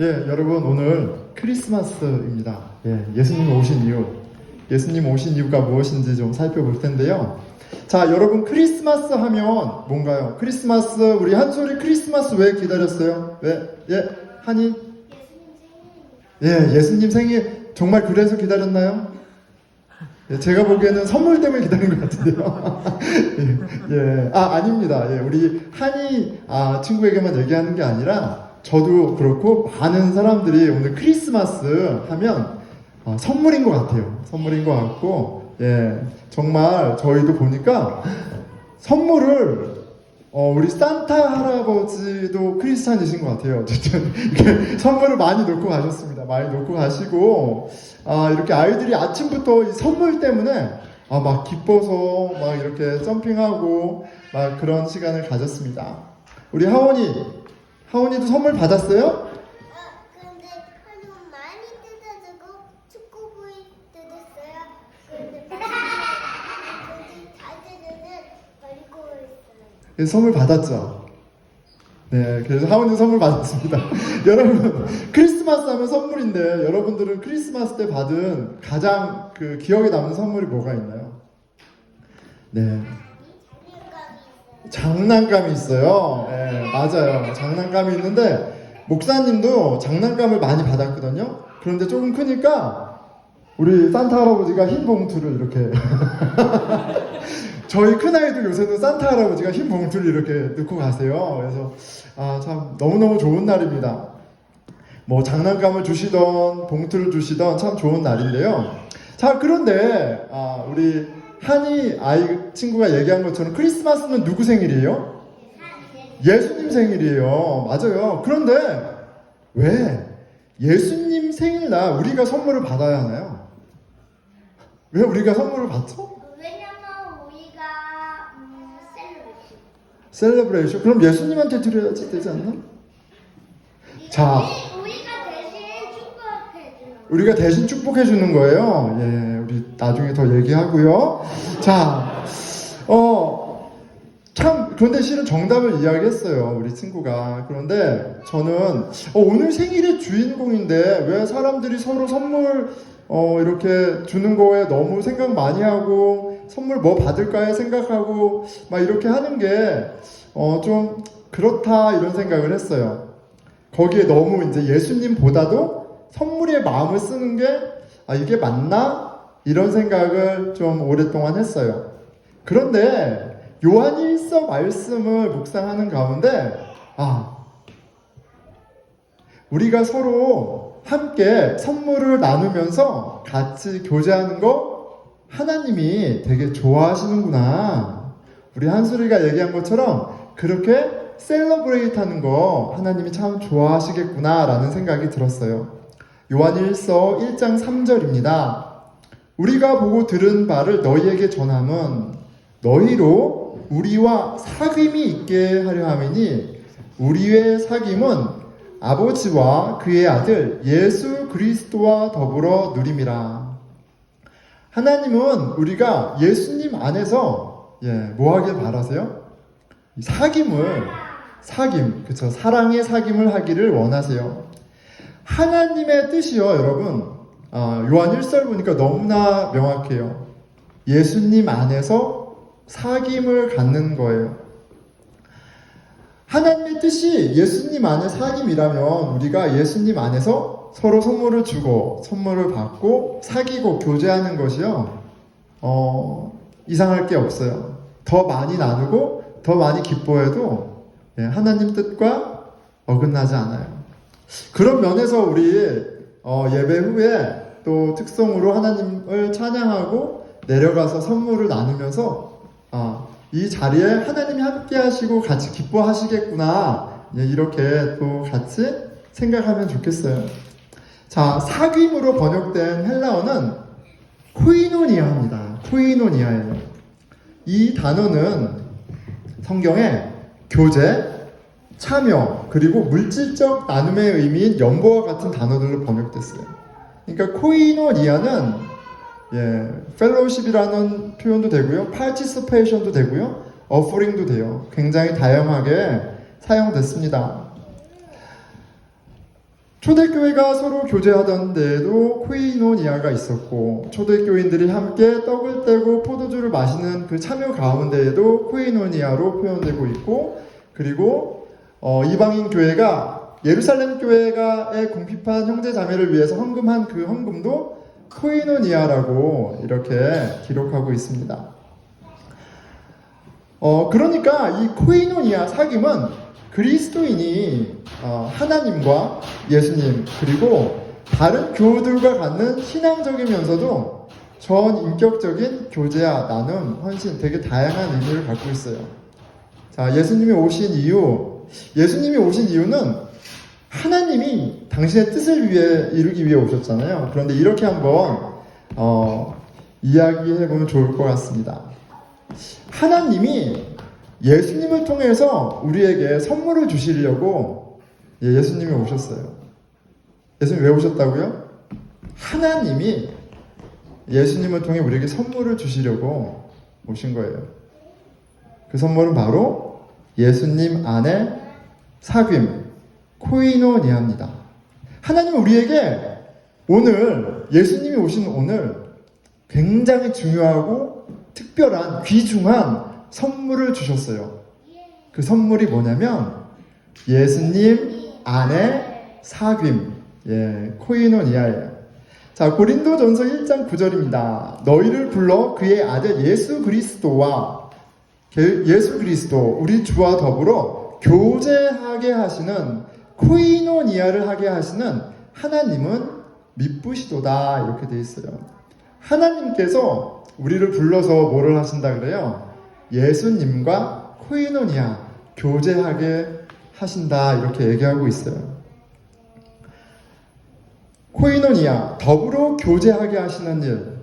예, 여러분 오늘 크리스마스입니다. 예, 예수님 오신 이유, 예수님 오신 이유가 무엇인지 좀 살펴볼 텐데요. 자, 여러분 크리스마스 하면 뭔가요? 크리스마스, 우리 한솔이 크리스마스 왜 기다렸어요? 왜? 예, 한이? 예, 예수님 생일 정말 그래서 기다렸나요? 예, 제가 보기에는 선물 때문에 기다린 것 같은데요. 예, 아닙니다. 예, 우리 한이 친구에게만 얘기하는 게 아니라 저도 그렇고 많은 사람들이 오늘 크리스마스 하면 선물인 것 같아요. 선물인 것 같고, 예, 정말 저희도 보니까 선물을 우리 산타 할아버지도 크리스찬이신 것 같아요. 어쨌든 이렇게 선물을 많이 놓고 가셨습니다. 많이 놓고 가시고 이렇게 아이들이 아침부터 이 선물 때문에 막 기뻐서 막 이렇게 점핑하고 막 그런 시간을 가졌습니다. 우리 하원이도 선물 받았어요? 근데 한우 많이 뜯어주고 축구부이 뜯었어요. 근데 다들은 버리고 있어요. 그래서 선물 받았죠? 네, 그래서 하원이 선물 받았습니다. 여러분, 크리스마스 하면 선물인데 여러분들은 크리스마스 때 받은 가장 그 기억에 남는 선물이 뭐가 있나요? 네, 장난감이 있어요. 네, 맞아요. 장난감이 있는데 목사님도 장난감을 많이 받았거든요. 그런데 조금 크니까 우리 산타 할아버지가 흰 봉투를 이렇게 저희 큰아이도 요새는 산타 할아버지가 흰 봉투를 이렇게 넣고 가세요. 그래서 참 너무너무 좋은 날입니다. 뭐 장난감을 주시던 봉투를 주시던 참 좋은 날인데요. 자, 그런데 우리 한이 친구가 얘기한 것처럼 크리스마스는 누구 생일이에요? 예수님 생일이에요. 맞아요. 그런데 왜 예수님 생일날 우리가 선물을 받아야 하나요? 왜 우리가 선물을 받죠? 왜냐면 우리가 셀러브레이션? 그럼 예수님한테 드려야지 되지 않나? 자, 우리가 대신 축복해 주는 거예요. 예, 우리 나중에 더 얘기하고요. 자, 참 그런데 실은 정답을 이야기했어요, 우리 친구가. 그런데 저는 오늘 생일의 주인공인데 왜 사람들이 서로 선물 이렇게 주는 거에 너무 생각 많이 하고 선물 뭐 받을까에 생각하고 막 이렇게 하는 게 좀 그렇다 이런 생각을 했어요. 거기에 너무 이제 예수님보다도 선물에 마음을 쓰는 게 이게 맞나? 이런 생각을 좀 오랫동안 했어요. 그런데 요한 1서 말씀을 묵상하는 가운데 우리가 서로 함께 선물을 나누면서 같이 교제하는 거 하나님이 되게 좋아하시는구나. 우리 한솔이가 얘기한 것처럼 그렇게 셀러브레이트 하는 거 하나님이 참 좋아하시겠구나 라는 생각이 들었어요. 요한 1서 1장 3절입니다. 우리가 보고 들은 바를 너희에게 전함은 너희로 우리와 사귐이 있게 하려 함이니 우리의 사귐은 아버지와 그의 아들 예수 그리스도와 더불어 누림이라. 하나님은 우리가 예수님 안에서 뭐 하길 바라세요? 사귐, 그쵸? 사랑의 사귐을 하기를 원하세요. 하나님의 뜻이요, 여러분. 요한 1절 보니까 너무나 명확해요. 예수님 안에서 사귐을 갖는 거예요. 하나님의 뜻이 예수님 안에 사귐이라면 우리가 예수님 안에서 서로 선물을 주고 선물을 받고 사귀고 교제하는 것이요, 이상할 게 없어요. 더 많이 나누고 더 많이 기뻐해도 하나님 뜻과 어긋나지 않아요. 그런 면에서 우리 예배 후에 또 특성으로 하나님을 찬양하고 내려가서 선물을 나누면서 이 자리에 하나님이 함께 하시고 같이 기뻐하시겠구나, 이렇게 또 같이 생각하면 좋겠어요. 자, 사귐으로 번역된 헬라어는 코이노니아입니다. 코이노니아예요. 이 단어는 성경에 교제, 참여, 그리고 물질적 나눔의 의미인 연보와 같은 단어들로 번역됐어요. 그러니까 코이노니아는 펠로우십이라는 표현도 되고요, 파티시페이션도 되고요, 어퍼링도 돼요. 굉장히 다양하게 사용됐습니다. 초대교회가 서로 교제하던 데에도 코이노니아가 있었고, 초대교인들이 함께 떡을 떼고 포도주를 마시는 그 참여 가운데에도 코이노니아로 표현되고 있고, 그리고 이방인 교회가 예루살렘 교회가의 궁핍한 형제 자매를 위해서 헌금한 그 헌금도 코이노니아라고 이렇게 기록하고 있습니다. 그러니까 이 코이노니아 사귐은 그리스도인이 하나님과 예수님 그리고 다른 교우들과 갖는 신앙적이면서도 전 인격적인 교제와 나눔, 헌신 되게 다양한 의미를 갖고 있어요. 자, 예수님이 오신 이유는 하나님이 당신의 뜻을 이루기 위해 오셨잖아요. 그런데 이렇게 한번 이야기해보면 좋을 것 같습니다. 하나님이 예수님을 통해서 우리에게 선물을 주시려고 예수님이 오셨어요. 예수님 왜 오셨다고요? 하나님이 예수님을 통해 우리에게 선물을 주시려고 오신 거예요. 그 선물은 바로 예수님 안에 사귐, 코이노니아입니다. 하나님은 우리에게 오늘, 예수님이 오신 오늘 굉장히 중요하고 특별한 귀중한 선물을 주셨어요. 그 선물이 뭐냐면 예수님 안에 사귐, 코이노니아예요. 자, 고린도전서 1장 9절입니다. 너희를 불러 그의 아들 예수 그리스도 우리 주와 더불어 교제하게 하시는 코이노니아를 하게 하시는 하나님은 미쁘시도다 이렇게 돼 있어요. 하나님께서 우리를 불러서 뭐를 하신다 그래요? 예수님과 코이노니아 교제하게 하신다 이렇게 얘기하고 있어요. 코이노니아 더불어 교제하게 하시는 일,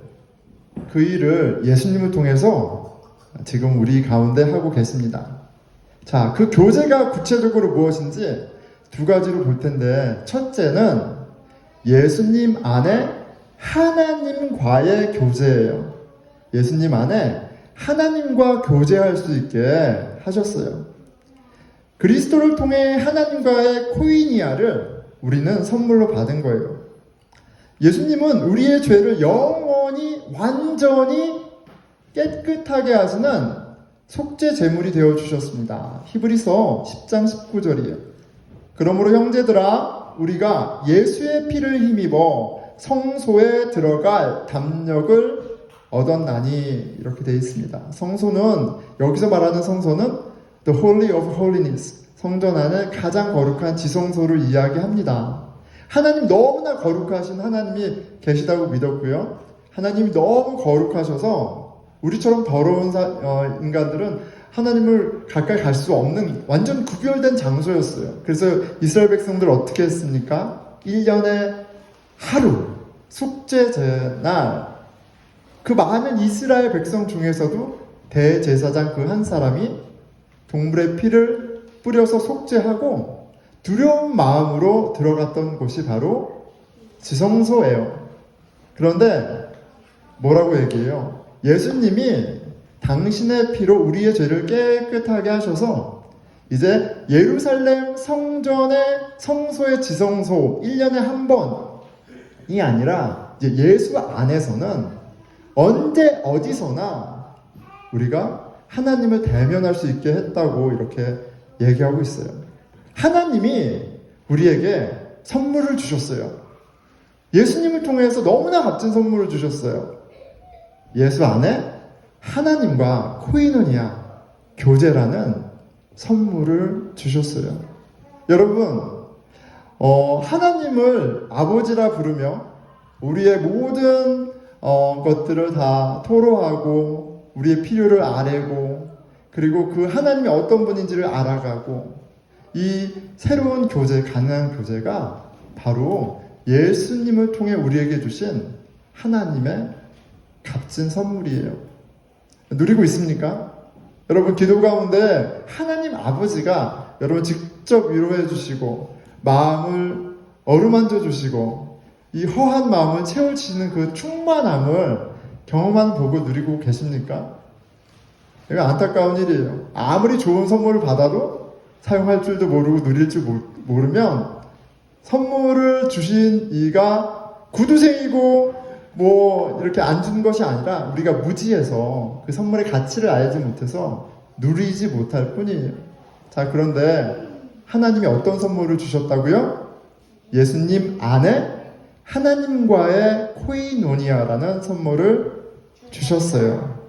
그 일을 예수님을 통해서 지금 우리 가운데 하고 계십니다. 자, 그 교제가 구체적으로 무엇인지 두 가지로 볼 텐데, 첫째는 예수님 안에 하나님과의 교제예요. 예수님 안에 하나님과 교제할 수 있게 하셨어요. 그리스도를 통해 하나님과의 코이니아를 우리는 선물로 받은 거예요. 예수님은 우리의 죄를 영원히 완전히 깨끗하게 하시는 속죄 제물이 되어 주셨습니다. 히브리서 10장 19절이에요. 그러므로 형제들아 우리가 예수의 피를 힘입어 성소에 들어갈 담력을 얻었나니 이렇게 되어 있습니다. 성소는 여기서 말하는 성소는 The Holy of Holiness, 성전 안에 가장 거룩한 지성소를 이야기합니다. 하나님 너무나 거룩하신 하나님이 계시다고 믿었고요. 하나님이 너무 거룩하셔서 우리처럼 더러운 인간들은 하나님을 가까이 갈 수 없는 완전 구별된 장소였어요. 그래서 이스라엘 백성들 어떻게 했습니까? 1년에 하루 속죄제 날 그 많은 이스라엘 백성 중에서도 대제사장 그 한 사람이 동물의 피를 뿌려서 속죄하고 두려운 마음으로 들어갔던 곳이 바로 지성소예요. 그런데 뭐라고 얘기해요? 예수님이 당신의 피로 우리의 죄를 깨끗하게 하셔서 이제 예루살렘 성전의 성소의 지성소 1년에 한 번이 아니라 이제 예수 안에서는 언제 어디서나 우리가 하나님을 대면할 수 있게 했다고 이렇게 얘기하고 있어요. 하나님이 우리에게 선물을 주셨어요. 예수님을 통해서 너무나 값진 선물을 주셨어요. 예수 안에 하나님과 코이노니아 교제라는 선물을 주셨어요. 여러분, 하나님을 아버지라 부르며 우리의 모든 것들을 다 토로하고 우리의 필요를 아뢰고 그리고 그 하나님이 어떤 분인지를 알아가고 이 새로운 교제, 가능한 교제가 바로 예수님을 통해 우리에게 주신 하나님의 값진 선물이에요. 누리고 있습니까? 여러분 기도 가운데 하나님 아버지가 여러분 직접 위로해 주시고 마음을 어루만져 주시고 이 허한 마음을 채워주시는 그 충만함을 경험한 보고 누리고 계십니까? 이거 안타까운 일이에요. 아무리 좋은 선물을 받아도 사용할 줄도 모르고 누릴 줄 모르면 선물을 주신 이가 구두생이고 뭐 이렇게 안 준 것이 아니라 우리가 무지해서 그 선물의 가치를 알지 못해서 누리지 못할 뿐이에요. 자, 그런데 하나님이 어떤 선물을 주셨다고요? 예수님 안에 하나님과의 코이노니아라는 선물을 주셨어요.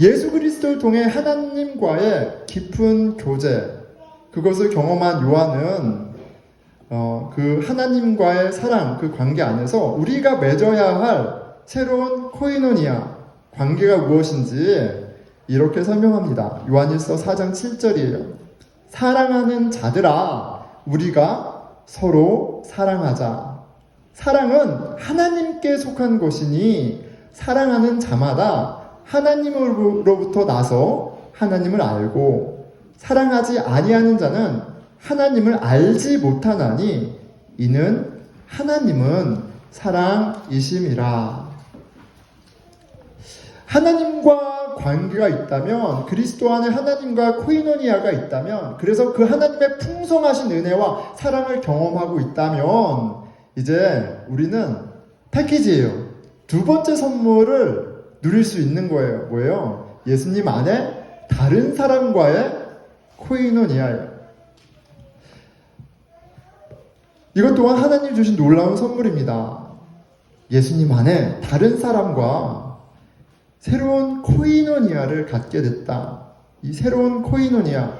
예수 그리스도를 통해 하나님과의 깊은 교제, 그것을 경험한 요한은 그 하나님과의 사랑, 그 관계 안에서 우리가 맺어야 할 새로운 코이노니아 관계가 무엇인지 이렇게 설명합니다. 요한일서 4장 7절이에요. 사랑하는 자들아, 우리가 서로 사랑하자. 사랑은 하나님께 속한 것이니 사랑하는 자마다 하나님으로부터 나서 하나님을 알고 사랑하지 아니하는 자는 하나님을 알지 못하나니 이는 하나님은 사랑이심이라. 하나님과 관계가 있다면, 그리스도 안에 하나님과 코이노니아가 있다면, 그래서 그 하나님의 풍성하신 은혜와 사랑을 경험하고 있다면 이제 우리는 패키지예요. 두 번째 선물을 누릴 수 있는 거예요. 뭐예요? 예수님 안에 다른 사람과의 코이노니아예요. 이것 또한 하나님 주신 놀라운 선물입니다. 예수님 안에 다른 사람과 새로운 코이노니아를 갖게 됐다. 이 새로운 코이노니아,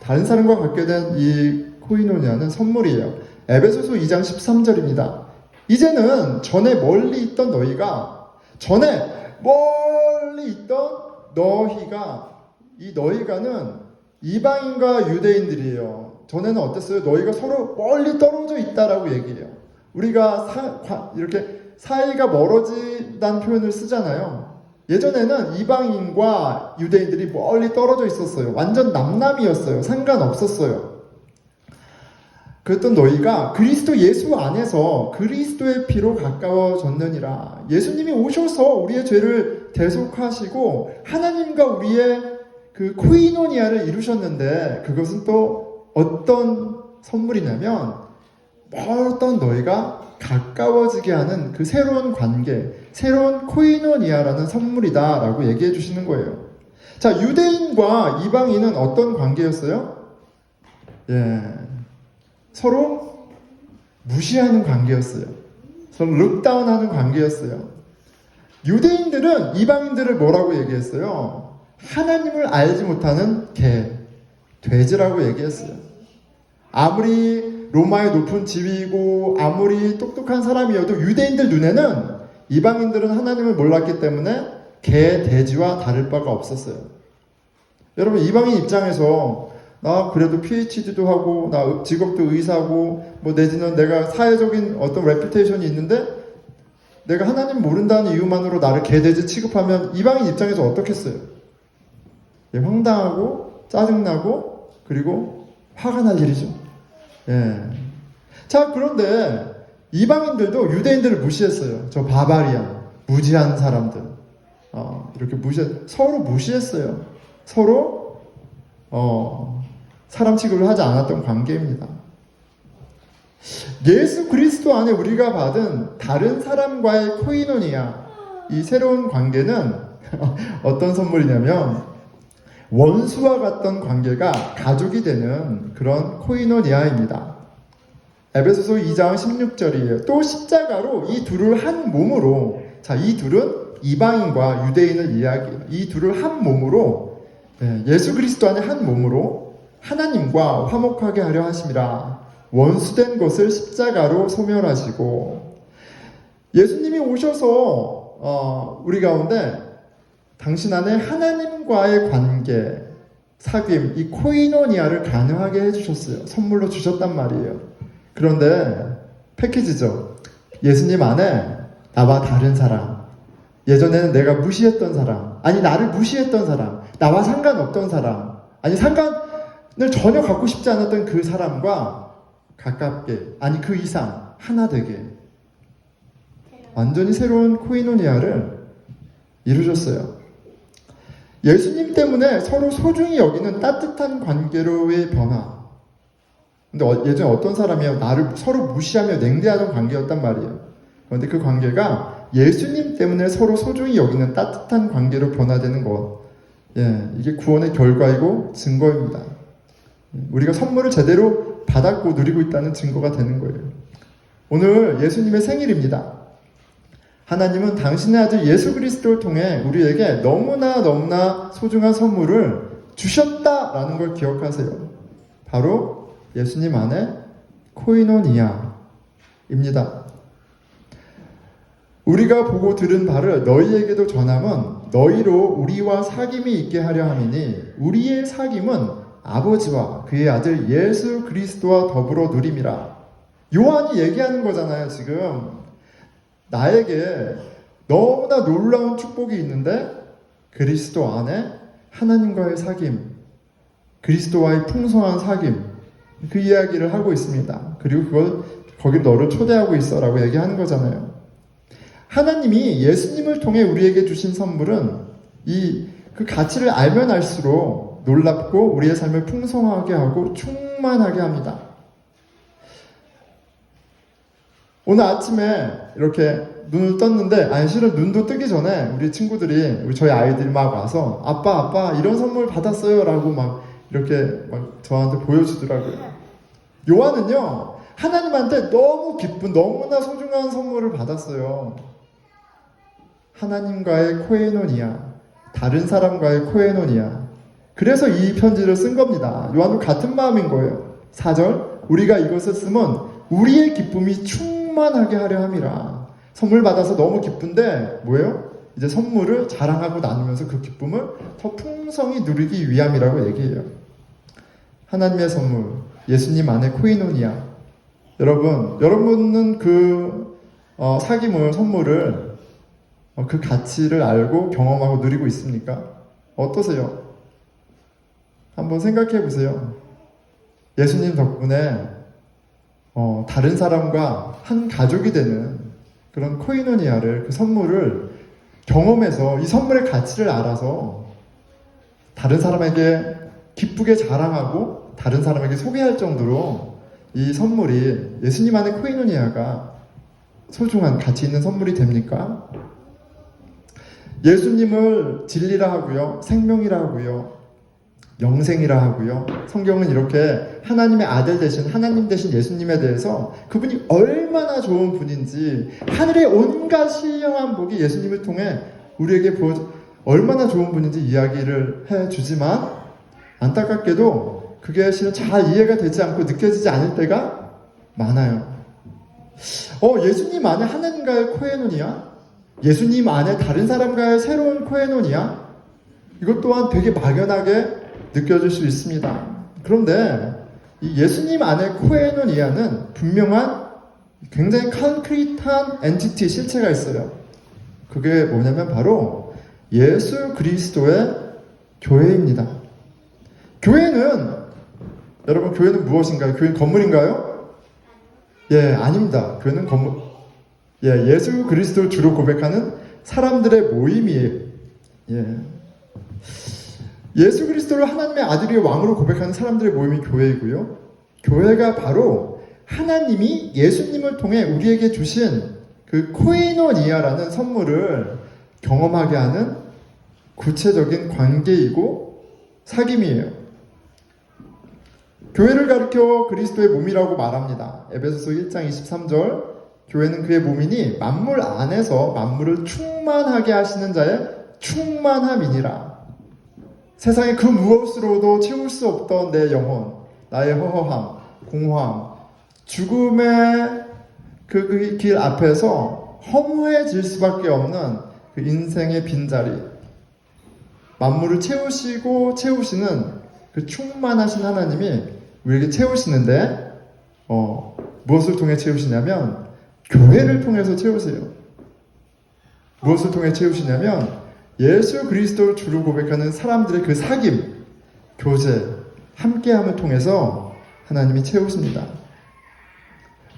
다른 사람과 갖게 된 이 코이노니아는 선물이에요. 에베소서 2장 13절입니다. 이제는 전에 멀리 있던 너희가, 전에 멀리 있던 너희가, 이 너희가는 이방인과 유대인들이에요. 전에는 어땠어요? 너희가 서로 멀리 떨어져 있다라고 얘기해요. 우리가 이렇게 사이가 멀어진다는 표현을 쓰잖아요. 예전에는 이방인과 유대인들이 멀리 떨어져 있었어요. 완전 남남이었어요. 상관없었어요. 그랬던 너희가 그리스도 예수 안에서 그리스도의 피로 가까워졌느니라. 예수님이 오셔서 우리의 죄를 대속하시고 하나님과 우리의 그 코이노니아를 이루셨는데, 그것은 또 어떤 선물이냐면 멀던 너희가 가까워지게 하는 그 새로운 관계, 새로운 코이노니아라는 선물이다 라고 얘기해 주시는 거예요. 자, 유대인과 이방인은 어떤 관계였어요? 서로 무시하는 관계였어요. 서로 룩다운하는 관계였어요. 유대인들은 이방인들을 뭐라고 얘기했어요? 하나님을 알지 못하는 개, 돼지라고 얘기했어요. 아무리 로마의 높은 지위이고 아무리 똑똑한 사람이어도 유대인들 눈에는 이방인들은 하나님을 몰랐기 때문에 개, 돼지와 다를 바가 없었어요. 여러분, 이방인 입장에서 나 그래도 PhD도 하고 나 직업도 의사고 뭐 내지는 내가 사회적인 어떤 레퓨테이션이 있는데 내가 하나님 모른다는 이유만으로 나를 개, 돼지 취급하면 이방인 입장에서 어떻겠어요? 황당하고 짜증나고 그리고 화가 날 일이죠. 자, 그런데 이방인들도 유대인들을 무시했어요. 저 바바리안, 무지한 사람들. 이렇게 서로 무시했어요. 서로 사람 취급을 하지 않았던 관계입니다. 예수 그리스도 안에 우리가 받은 다른 사람과의 코이노니아, 이 새로운 관계는 어떤 선물이냐면 원수와 같던 관계가 가족이 되는 그런 코이노니아입니다. 에베소서 2장 16절이에요. 또 십자가로 이 둘을 한 몸으로, 자, 이 둘은 이방인과 유대인을 이야기해요. 이 둘을 한 몸으로, 예수 그리스도 안에 한 몸으로 하나님과 화목하게 하려 하심이라. 원수된 것을 십자가로 소멸하시고, 예수님이 오셔서 우리 가운데 당신 안에 하나님과의 관계, 사귐, 이 코이노니아를 가능하게 해주셨어요. 선물로 주셨단 말이에요. 그런데 패키지죠. 예수님 안에 나와 다른 사람, 예전에는 내가 무시했던 사람, 아니 나를 무시했던 사람, 나와 상관없던 사람, 아니 상관을 전혀 갖고 싶지 않았던 그 사람과 가깝게, 아니 그 이상 하나 되게 완전히 새로운 코이노니아를 이루셨어요. 예수님 때문에 서로 소중히 여기는 따뜻한 관계로의 변화는 근데 예전에 어떤 사람이요? 나를 서로 무시하며 냉대하던 관계였단 말이에요. 그런데 그 관계가 예수님 때문에 서로 소중히 여기는 따뜻한 관계로 변화되는 것. 예, 이게 구원의 결과이고 증거입니다. 우리가 선물을 제대로 받았고 누리고 있다는 증거가 되는 거예요. 오늘 예수님의 생일입니다. 하나님은 당신의 아들 예수 그리스도를 통해 우리에게 너무나 소중한 선물을 주셨다라는 걸 기억하세요. 바로 예수님 안에 코이노니아입니다. 우리가 보고 들은 바를 너희에게도 전함은 너희로 우리와 사귐이 있게 하려 함이니 우리의 사귐은 아버지와 그의 아들 예수 그리스도와 더불어 누림이라. 요한이 얘기하는 거잖아요. 지금 나에게 너무나 놀라운 축복이 있는데 그리스도 안에 하나님과의 사귐, 그리스도와의 풍성한 사귐, 그 이야기를 하고 있습니다. 그리고 그걸 거기 너를 초대하고 있어라고 얘기하는 거잖아요. 하나님이 예수님을 통해 우리에게 주신 선물은 그 가치를 알면 알수록 놀랍고 우리의 삶을 풍성하게 하고 충만하게 합니다. 오늘 아침에 이렇게 눈을 떴는데, 실은 눈도 뜨기 전에 우리 친구들이, 저희 아이들이 막 와서 아빠 이런 선물 받았어요 라고 막 이렇게 막 저한테 보여주더라고요. 요한은요, 하나님한테 너무 기쁜, 너무나 소중한 선물을 받았어요. 하나님과의 코에노니아, 다른 사람과의 코에노니아. 그래서 이 편지를 쓴 겁니다. 요한도 같은 마음인 거예요. 4절, 우리가 이것을 쓰면 우리의 기쁨이 충만하게 하려 함이라. 선물 받아서 너무 기쁜데 뭐예요? 이제 선물을 자랑하고 나누면서 그 기쁨을 더 풍성히 누리기 위함이라고 얘기해요. 하나님의 선물, 예수님 안에 코이노니아. 여러분은 그 사귐을, 선물을 그 가치를 알고 경험하고 누리고 있습니까? 어떠세요? 한번 생각해 보세요. 예수님 덕분에 다른 사람과 한 가족이 되는 그런 코이노니아를, 그 선물을 경험해서 이 선물의 가치를 알아서 다른 사람에게 기쁘게 자랑하고 다른 사람에게 소개할 정도로 이 선물이, 예수님 안의 코이노니아가 소중한 가치 있는 선물이 됩니까? 예수님을 진리라 하고요, 생명이라 하고요, 영생이라 하고요. 성경은 이렇게 하나님의 아들 대신, 하나님 대신 예수님에 대해서 그분이 얼마나 좋은 분인지, 하늘의 온갖 신령한 복이 예수님을 통해 우리에게 얼마나 좋은 분인지 이야기를 해주지만, 안타깝게도 그게 실은 잘 이해가 되지 않고 느껴지지 않을 때가 많아요. 예수님 안에 하나님과의 코에노니아? 예수님 안에 다른 사람과의 새로운 코에노니아? 이것 또한 되게 막연하게 느껴질 수 있습니다. 그런데 이 예수님 안에 코에노니아는 분명한 굉장히 콘크리트한 엔티티, 실체가 있어요. 그게 뭐냐면 바로 예수 그리스도의 교회입니다. 여러분, 교회는 무엇인가요? 교회는 건물인가요? 예, 아닙니다. 교회는 건물. 예수 그리스도를 주로 고백하는 사람들의 모임이에요. 예수 그리스도를 하나님의 아들이요 왕으로 고백하는 사람들의 모임이 교회이고요. 교회가 바로 하나님이 예수님을 통해 우리에게 주신 그 코이노니아라는 선물을 경험하게 하는 구체적인 관계이고 사귐이에요. 교회를 가리켜 그리스도의 몸이라고 말합니다. 에베소서 1장 23절, 교회는 그의 몸이니 만물 안에서 만물을 충만하게 하시는 자의 충만함이니라. 세상의 그 무엇으로도 채울 수 없던 내 영혼, 나의 허허함, 공허함, 죽음의 그 길 앞에서 허무해질 수밖에 없는 그 인생의 빈자리, 만물을 채우시고 채우시는 그 충만하신 하나님이 우리에게 채우시는데, 무엇을 통해 채우시냐면 교회를 통해서 채우세요. 무엇을 통해 채우시냐면 예수 그리스도를 주로 고백하는 사람들의 그 사귐, 교제, 함께함을 통해서 하나님이 채우십니다.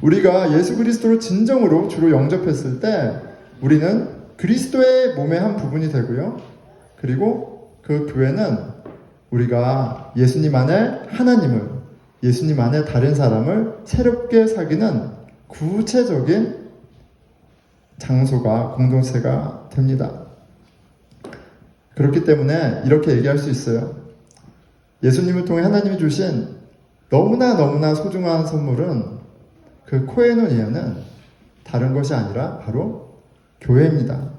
우리가 예수 그리스도를 진정으로 주로 영접했을 때 우리는 그리스도의 몸의 한 부분이 되고요. 그리고 그 교회는 우리가 예수님 안에 하나님을, 예수님 안에 다른 사람을 새롭게 사귀는 구체적인 장소가 공동체가 됩니다. 그렇기 때문에 이렇게 얘기할 수 있어요. 예수님을 통해 하나님이 주신 너무나 소중한 선물은 그 코에노니아는 다른 것이 아니라 바로 교회입니다.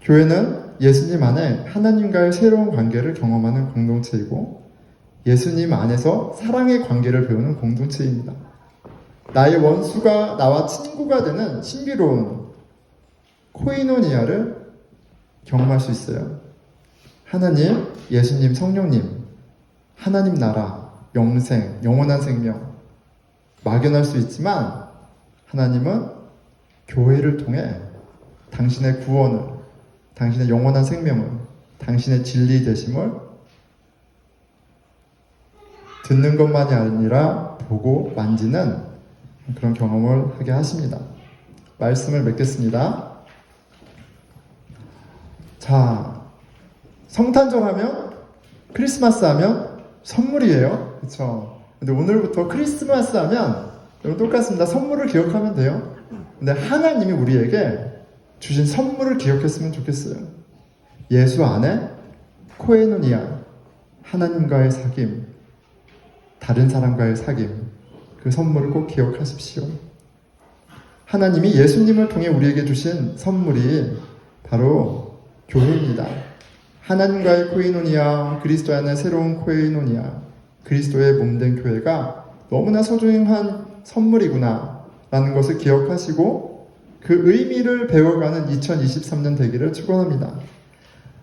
교회는 예수님 안에 하나님과의 새로운 관계를 경험하는 공동체이고 예수님 안에서 사랑의 관계를 배우는 공동체입니다. 나의 원수가 나와 친구가 되는 신비로운 코이노니아를 경험할 수 있어요. 하나님, 예수님, 성령님, 하나님 나라, 영생, 영원한 생명 막연할 수 있지만 하나님은 교회를 통해 당신의 구원을, 당신의 영원한 생명을, 당신의 진리 되심을 듣는 것만이 아니라 보고 만지는 그런 경험을 하게 하십니다. 말씀을 맺겠습니다. 자, 성탄절 하면, 크리스마스 하면 선물이에요. 그렇죠? 근데 오늘부터 크리스마스 하면 여러분 똑같습니다. 선물을 기억하면 돼요. 근데 하나님이 우리에게 주신 선물을 기억했으면 좋겠어요. 예수 안에 코에노니아, 하나님과의 사귐, 다른 사람과의 사귐, 그 선물을 꼭 기억하십시오. 하나님이 예수님을 통해 우리에게 주신 선물이 바로 교회입니다. 하나님과의 코에노니아, 그리스도 안에 새로운 코에노니아, 그리스도의 몸된 교회가 너무나 소중한 선물이구나 라는 것을 기억하시고 그 의미를 배워가는 2023년 되기를 축원합니다.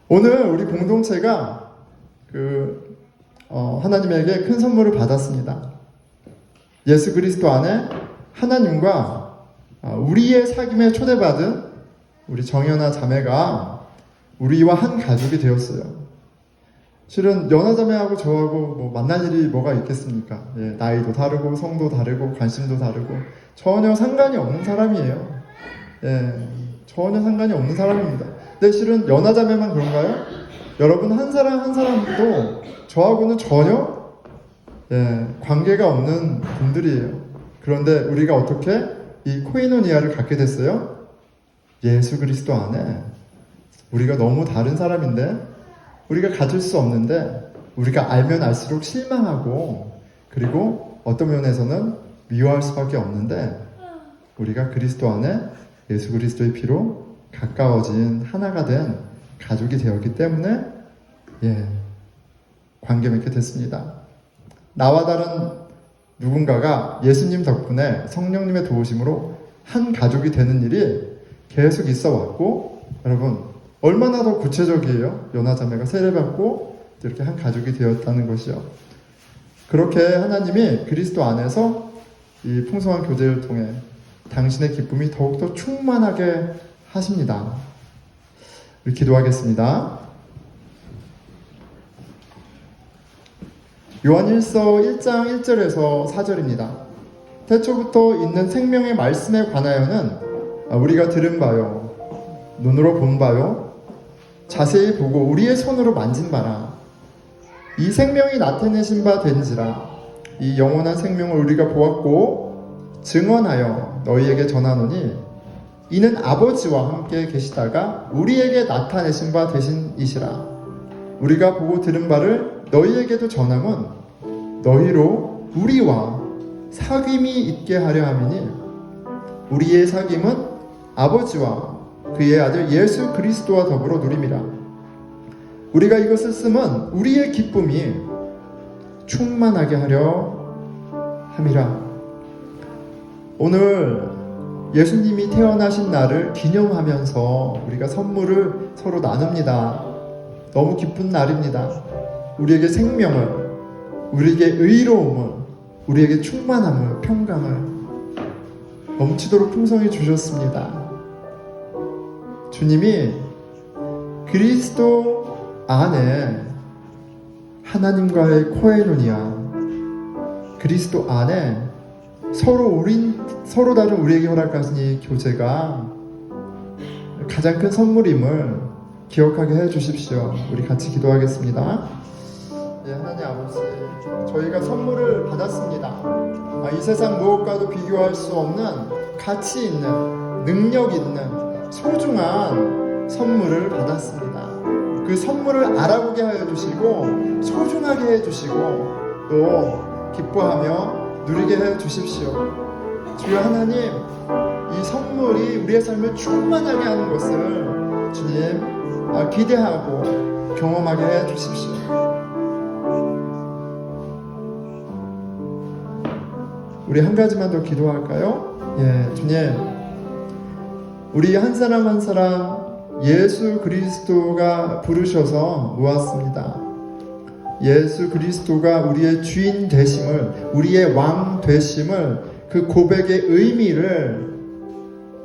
오늘 우리 공동체가 하나님에게 큰 선물을 받았습니다. 예수 그리스도 안에 하나님과 우리의 사귐에 초대받은 우리 정연아 자매가 우리와 한 가족이 되었어요. 실은 연하자매하고 저하고 뭐 만날 일이 뭐가 있겠습니까? 예, 나이도 다르고 성도 다르고 관심도 다르고 전혀 상관이 없는 사람이에요. 예, 전혀 상관이 없는 사람입니다. 근데 실은 연하자매만 그런가요? 여러분 한 사람 한 사람도 저하고는 전혀 관계가 없는 분들이에요. 그런데 우리가 어떻게 이 코이노니아를 갖게 됐어요? 예수 그리스도 안에 우리가 너무 다른 사람인데 우리가 가질 수 없는데 우리가 알면 알수록 실망하고 그리고 어떤 면에서는 미워할 수밖에 없는데 우리가 그리스도 안에 예수 그리스도의 피로 가까워진 하나가 된 가족이 되었기 때문에 관계 맺게 됐습니다. 나와 다른 누군가가 예수님 덕분에 성령님의 도우심으로 한 가족이 되는 일이 계속 있어 왔고 여러분 얼마나 더 구체적이에요. 연하자매가 세례받고 이렇게 한 가족이 되었다는 것이요. 그렇게 하나님이 그리스도 안에서 이 풍성한 교제를 통해 당신의 기쁨이 더욱더 충만하게 하십니다. 우리 기도하겠습니다. 요한일서 1장 1절에서 4절입니다. 태초부터 있는 생명의 말씀에 관하여는 우리가 들은 바요, 눈으로 본 바요, 자세히 보고 우리의 손으로 만진 바라. 이 생명이 나타내신 바 된지라. 이 영원한 생명을 우리가 보았고 증언하여 너희에게 전하노니 이는 아버지와 함께 계시다가 우리에게 나타내신 바 되신이시라. 우리가 보고 들은 바를 너희에게도 전함은 너희로 우리와 사귐이 있게 하려 함이니 우리의 사귐은 아버지와 그의 아들 예수 그리스도와 더불어 누림이라. 우리가 이것을 쓰면 우리의 기쁨이 충만하게 하려 함이라. 오늘 예수님이 태어나신 날을 기념하면서 우리가 선물을 서로 나눕니다. 너무 기쁜 날입니다. 우리에게 생명을, 우리에게 의로움을, 우리에게 충만함을, 평강을 넘치도록 풍성히 주셨습니다. 주님이 그리스도 안에 하나님과의 코에노니아, 그리스도 안에 서로 다른 우리에게 허락하신 이 교제가 가장 큰 선물임을 기억하게 해 주십시오. 우리 같이 기도하겠습니다. 예, 하나님 아버지, 저희가 선물을 받았습니다. 이 세상 무엇과도 비교할 수 없는 가치 있는, 능력 있는 소중한 선물을 받았습니다. 그 선물을 알아보게 하여 주시고 소중하게 해 주시고 또 기뻐하며 누리게 해 주십시오. 주여 하나님, 이 선물이 우리의 삶을 충만하게 하는 것을 주님 기대하고 경험하게 해 주십시오. 우리 한 가지만 더 기도할까요? 예, 주님, 우리 한 사람 한 사람 예수 그리스도가 부르셔서 모았습니다. 예수 그리스도가 우리의 주인 되심을, 우리의 왕 되심을, 그 고백의 의미를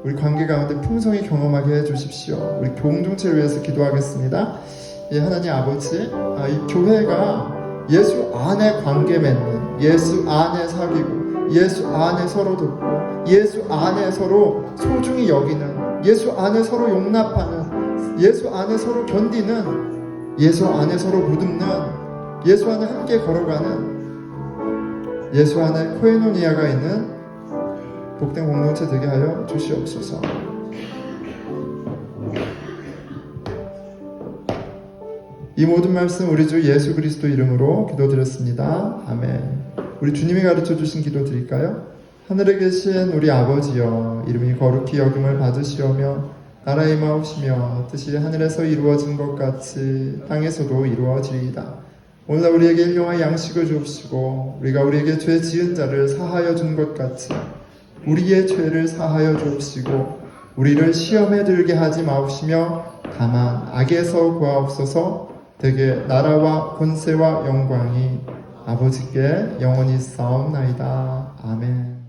우리 관계 가운데 풍성히 경험하게 해주십시오. 우리 공동체를 위해서 기도하겠습니다. 예, 하나님 아버지, 이 교회가 예수 안에 관계 맺는, 예수 안에 사귀고, 예수 안에 서로 돕고, 예수 안에 서로 소중히 여기는, 예수 안에 서로 용납하는, 예수 안에 서로 견디는, 예수 안에 서로 보듬는, 예수 안에 함께 걸어가는, 예수 안에 코에노니아가 있는 복된 공동체 되게 하여 주시옵소서. 이 모든 말씀 우리 주 예수 그리스도 이름으로 기도드렸습니다. 아멘. 우리 주님이 가르쳐 주신 기도 드릴까요? 하늘에 계신 우리 아버지여, 이름이 거룩히 여김을 받으시오며 나라에 임하옵시며 뜻이 하늘에서 이루어진 것 같이 땅에서도 이루어지리이다. 오늘 우리에게 일용할 양식을 주옵시고 우리가 우리에게 죄 지은 자를 사하여 준 것 같이 우리의 죄를 사하여 주옵시고 우리를 시험에 들게 하지 마옵시며 다만 악에서 구하옵소서. 대개 나라와 권세와 영광이 아버지께 영원히 싸움나이다. 아멘.